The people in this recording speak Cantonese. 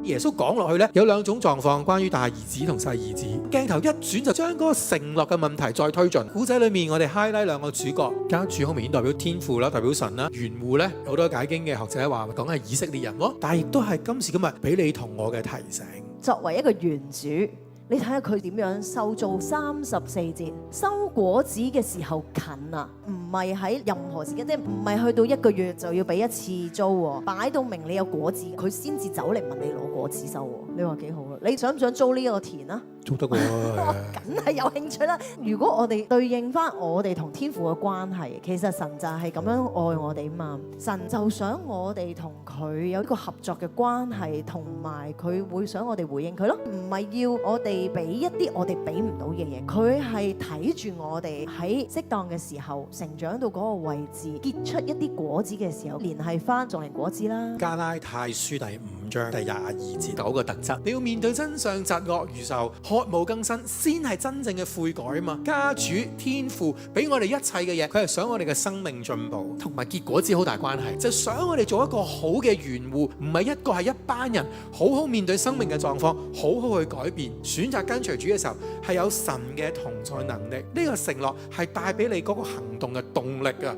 耶穌講落去呢，有兩種狀況，關於大兒子同細兒子。鏡頭一轉就將嗰個承諾嘅問題再推進。古仔裏面我哋 highlight 兩個主角，家主好明顯代表天父啦，代表神啦。園戶呢，好多解經嘅學者話講係以色列人咯，但係亦都係今時今日俾你同我嘅提醒。作為一個園主，你睇下佢點樣收租34節，收果子嘅時候近啊，唔係喺任何時間，即係唔係去到1個月就要俾一次租喎，擺到明你有果子，佢先至走嚟問你攞果子收喎。你話幾好啊？你想唔想租呢個田啊？做得過，梗係有興趣啦！如果我哋對應翻我哋同天父嘅關係，其實神就係咁樣愛我哋嘛。神就想我哋同佢有一個合作嘅關係，同埋佢會想我哋回應佢咯。唔係要我哋俾一啲我哋俾唔到嘅嘢，佢係睇住我哋喺適當嘅時候成長到嗰個位置，結出一啲果子嘅時候，聯繫翻種人果子啦。加拉太書第5章第22節9個特質，你要面對真相、疾惡如仇，渴慕更新，先係真正嘅悔改啊嘛！家主天父俾我哋一切嘅嘢，佢係想我哋嘅生命進步，同埋結果子好大關係，就想我哋做一個好嘅園戶，唔係一個係一班人，好好面對生命嘅狀況，好好去改變，選擇跟隨主嘅時候，係有神嘅同在能力，呢個承諾係帶俾你嗰個行動嘅動力啊！